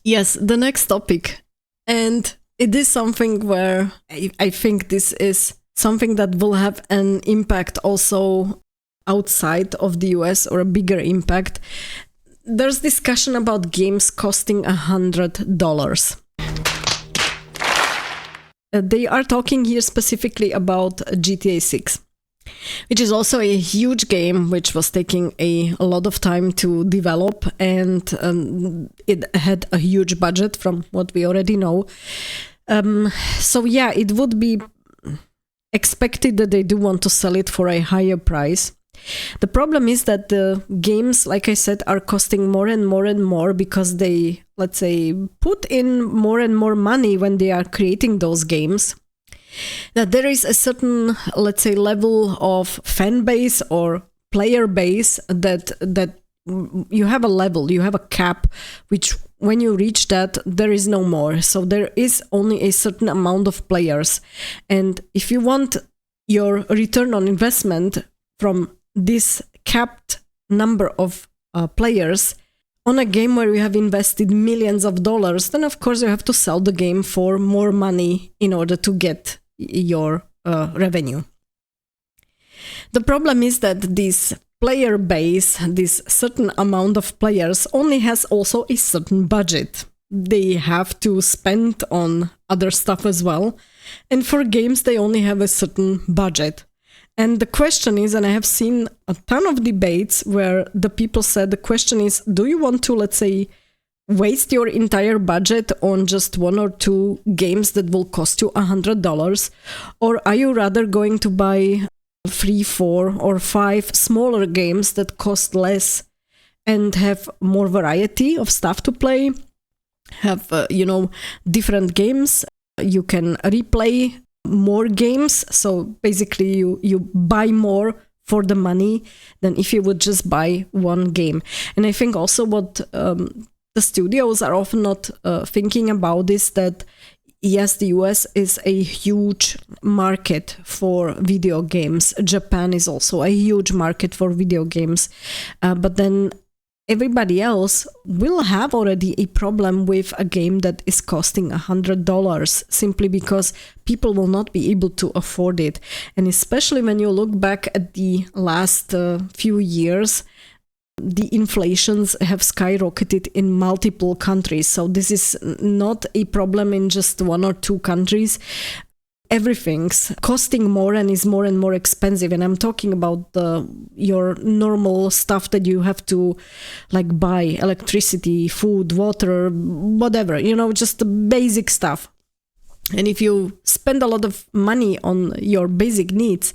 Yes, the next topic. And it is something where I think this is something that will have an impact also outside of the US, or a bigger impact. There's discussion about games costing $100. They are talking here specifically about GTA 6. Which is also a huge game, which was taking a lot of time to develop, and it had a huge budget from what we already know. So yeah, it would be expected that they do want to sell it for a higher price. The problem is that the games, like I said, are costing more and more and more because they, let's say, put in more and more money when they are creating those games. That there is a certain, let's say, level of fan base or player base that you have a level, you have a cap, which when you reach that, there is no more. So there is only a certain amount of players. And if you want your return on investment from this capped number of players on a game where you have invested millions of dollars, then of course you have to sell the game for more money in order to get your revenue. The problem is that this player base, this certain amount of players, only has also a certain budget. They have to spend on other stuff as well. And for games, they only have a certain budget. And the question is, and I have seen a ton of debates where the people said the question is, do you want to, let's say, waste your entire budget on just one or two games that will cost you $100? Or are you rather going to buy 3, 4, or 5 smaller games that cost less and have more variety of stuff to play, have, different games? You can replay more games. So basically you buy more for the money than if you would just buy one game. And I think also what the studios are often not thinking about is that, yes, the US is a huge market for video games. Japan is also a huge market for video games. But then everybody else will have already a problem with a game that is costing $100 simply because people will not be able to afford it. And especially when you look back at the last few years, the inflations have skyrocketed in multiple countries. So this is not a problem in just one or two countries. Everything's costing more and is more and more expensive. And I'm talking about your normal stuff that you have to like buy: electricity, food, water, whatever, just the basic stuff. And if you spend a lot of money on your basic needs,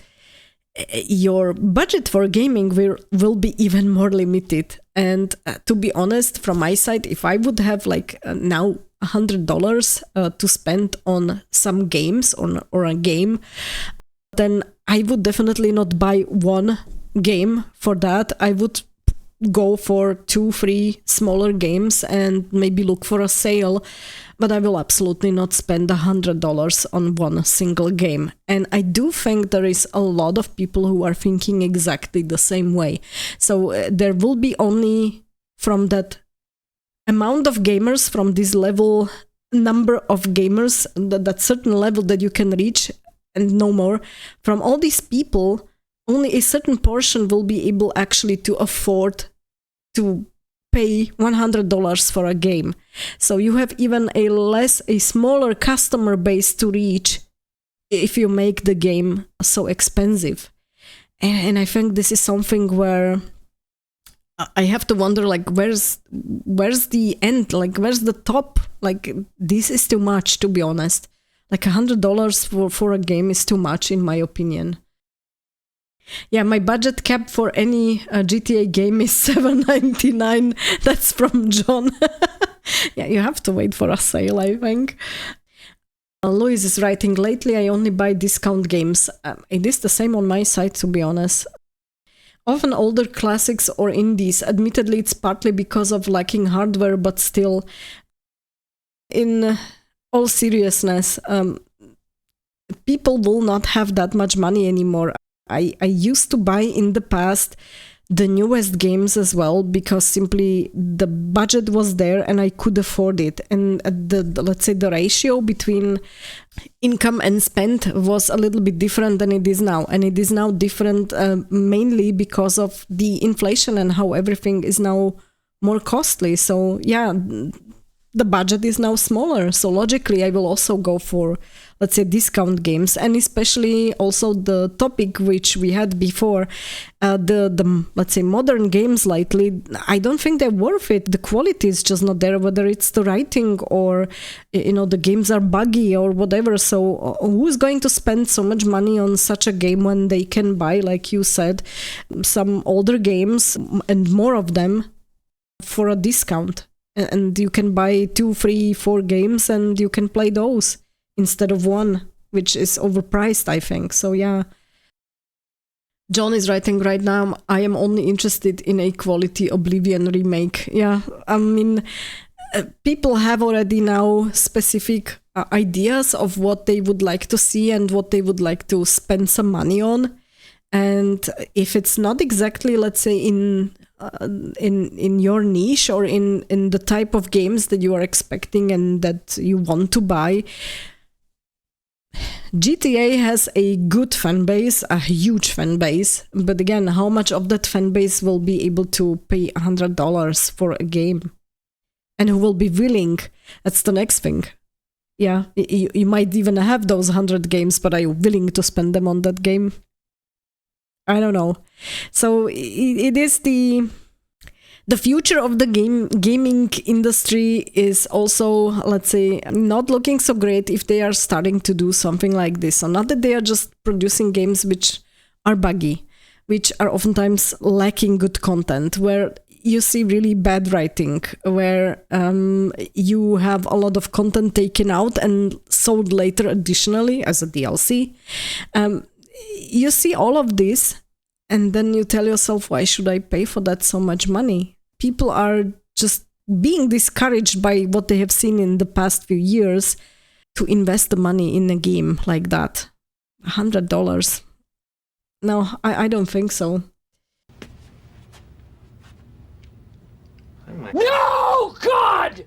your budget for gaming will be even more limited. And to be honest, from my side, if I would have now $100 to spend on some games or a game, then I would definitely not buy one game for that. I would go for 2, 3 smaller games and maybe look for a sale, but I will absolutely not spend $100 on one single game. And I do think there is a lot of people who are thinking exactly the same way. So there will be only, from that amount of gamers, from this number of gamers, that certain level that you can reach and no more, from all these people, only a certain portion will be able actually to afford to pay $100 for a game. So you have even a smaller customer base to reach if you make the game so expensive. And I think this is something where I have to wonder, where's the end? Where's the top? This is too much, to be honest. $100 for a game is too much, in my opinion. Yeah, my budget cap for any GTA game is $7.99. That's from John. Yeah, you have to wait for a sale, I think. Louis is writing, lately I only buy discount games. It is the same on my side, to be honest. Often older classics or indies. Admittedly, it's partly because of lacking hardware, but still, in all seriousness, people will not have that much money anymore. I used to buy in the past the newest games as well, because simply the budget was there and I could afford it. And let's say the ratio between income and spend was a little bit different than it is now. And it is now different mainly because of the inflation and how everything is now more costly. So yeah, the budget is now smaller. So logically, I will also go for, let's say, discount games, and especially also the topic which we had before, the let's say modern games lately. I don't think they're worth it. The quality is just not there, whether it's the writing or the games are buggy or whatever. So who's going to spend so much money on such a game when they can buy, like you said, some older games and more of them for a discount? And you can buy 2, 3, 4 games and you can play those instead of one, which is overpriced, I think. So yeah. John is writing right now, I am only interested in a quality Oblivion remake. Yeah, I mean, people have already now specific ideas of what they would like to see and what they would like to spend some money on. And if it's not exactly, let's say, in your niche or in the type of games that you are expecting and that you want to buy, GTA has a good fan base, a huge fan base. But again, how much of that fan base will be able to pay $100 for a game? And who will be willing? That's the next thing. Yeah, you might even have those 100 games, but are you willing to spend them on that game? I don't know. So it is the future of the gaming industry is also, let's say, not looking so great if they are starting to do something like this. So not that they are just producing games which are buggy, which are oftentimes lacking good content, where you see really bad writing, where you have a lot of content taken out and sold later additionally as a DLC. You see all of this, and then you tell yourself, why should I pay for that so much money? People are just being discouraged by what they have seen in the past few years to invest the money in a game like that. $100. No, I don't think so. No, God!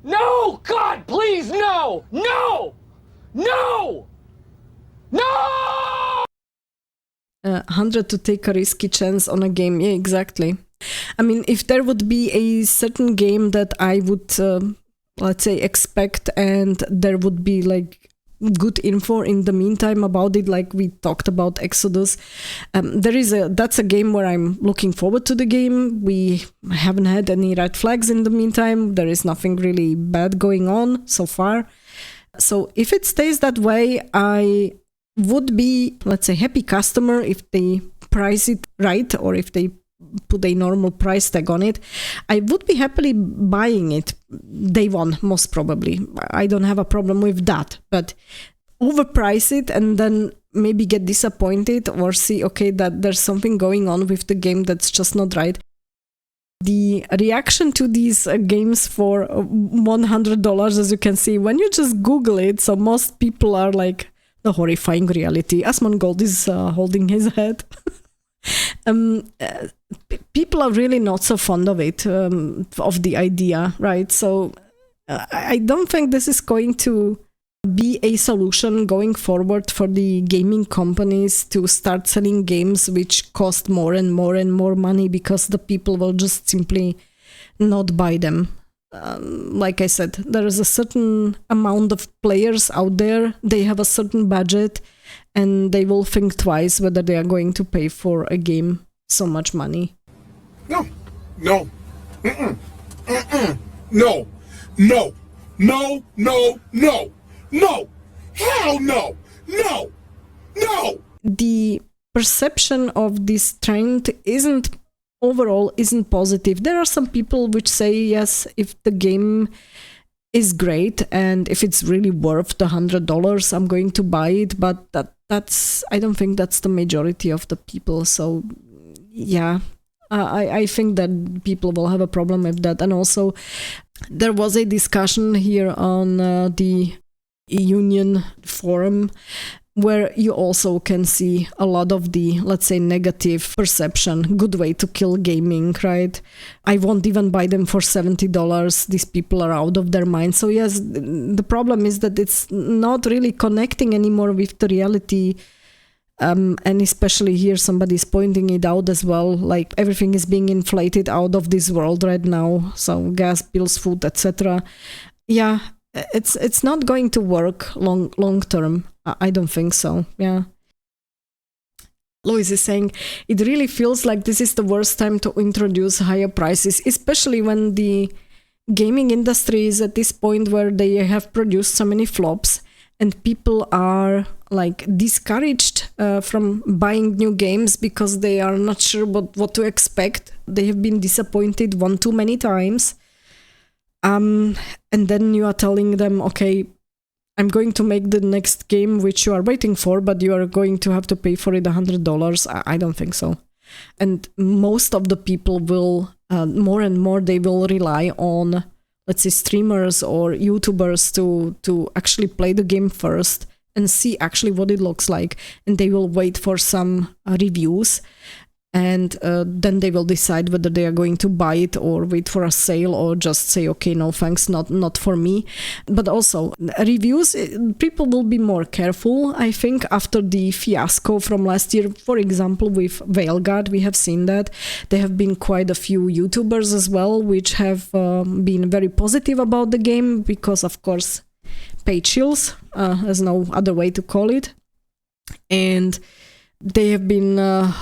No, God, please, no! No! No! No! 100 to take a risky chance on a game. Yeah, exactly. I mean, if there would be a certain game that I would, let's say, expect, and there would be like good info in the meantime about it, like we talked about Exodus, that's a game where I'm looking forward to the game. We haven't had any red flags in the meantime. There is nothing really bad going on so far. So if it stays that way, I would be, let's say, happy customer if they price it right, or if they put a normal price tag on it. I would be happily buying it day one, most probably. I don't have a problem with that, but overprice it and then maybe get disappointed or see, okay, that there's something going on with the game that's just not right. The reaction to these games for $100, as you can see, when you just Google it, so most people are like, the horrifying reality. Asmongold is holding his head. People are really not so fond of it, of the idea, right? So I don't think this is going to be a solution going forward for the gaming companies to start selling games which cost more and more and more money, because the people will just simply not buy them. Like I said, there is a certain amount of players out there. They have a certain budget, and they will think twice whether they are going to pay for a game so much money. No, no, no, no, no, no, no, no, hell no, no, no. The perception of this trend overall isn't positive. There are some people which say, yes, if the game is great and if it's really worth the $100, I'm going to buy it. But I don't think that's the majority of the people. So yeah, I think that people will have a problem with that. And also, there was a discussion here on the Union forum where you also can see a lot of the, let's say, negative perception, good way to kill gaming, right? I won't even buy them for $70. These people are out of their mind. So yes, the problem is that it's not really connecting anymore with the reality. And especially here, somebody's pointing it out as well, like everything is being inflated out of this world right now. So gas bills, food, etc. Yeah, it's not going to work long term. I don't think so. Yeah. Louis is saying, it really feels like this is the worst time to introduce higher prices, especially when the gaming industry is at this point where they have produced so many flops and people are like discouraged from buying new games because they are not sure what to expect. They have been disappointed one too many times. And then you are telling them, okay, I'm going to make the next game which you are waiting for, but you are going to have to pay for it $100. I don't think so. And most of the people will, more and more, they will rely on, let's say, streamers or YouTubers to actually play the game first and see actually what it looks like. And they will wait for some reviews. And then they will decide whether they are going to buy it or wait for a sale or just say, okay, no thanks, not for me. But also reviews, people will be more careful, I think, after the fiasco from last year. For example, with Veilguard, we have seen that. There have been quite a few YouTubers as well, which have been very positive about the game because, of course, page chills, there's no other way to call it. And they have been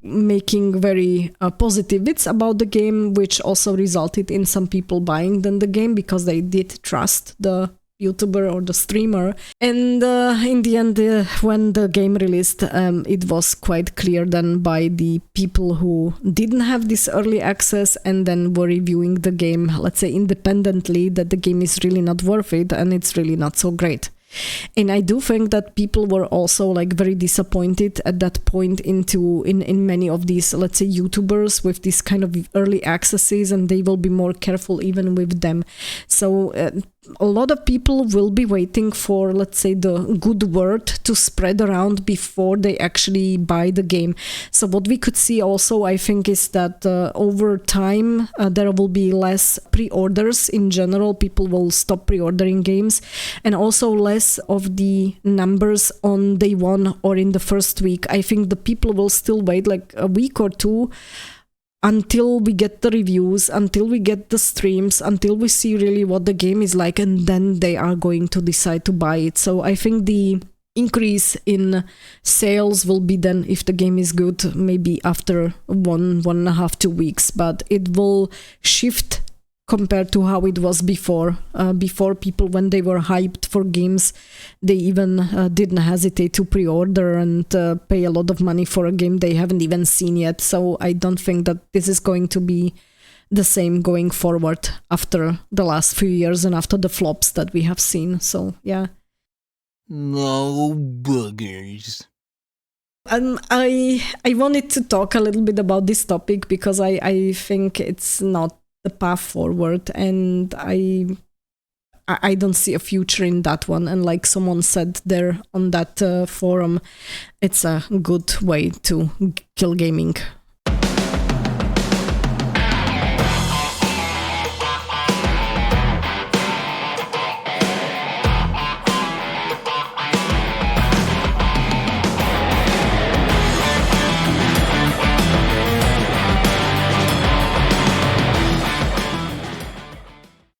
making very positive bits about the game, which also resulted in some people buying then the game because they did trust the YouTuber or the streamer. And in the end, when the game released, it was quite clear then by the people who didn't have this early access and then were reviewing the game, let's say independently, that the game is really not worth it and it's really not so great. And I do think that people were also like very disappointed at that point in many of these, let's say, YouTubers with this kind of early accesses, and they will be more careful even with them. So a lot of people will be waiting for, let's say, the good word to spread around before they actually buy the game. So what we could see also, I think, is that over time there will be less pre-orders in general. People will stop pre-ordering games, and also less of the numbers on day one or in the first week. I think the people will still wait like a week or two until we get the reviews, until we get the streams, until we see really what the game is like, and then they are going to decide to buy it. So I think the increase in sales will be then, if the game is good, maybe after 1.5, 2 weeks, but it will shift compared to how it was before. Before, people, when they were hyped for games, they even didn't hesitate to pre-order and pay a lot of money for a game they haven't even seen yet. So I don't think that this is going to be the same going forward after the last few years and after the flops that we have seen. So yeah. No buggers. And I wanted to talk a little bit about this topic because I think it's not the path forward, and I don't see a future in that one. And like someone said there on that forum, it's a good way to kill gaming.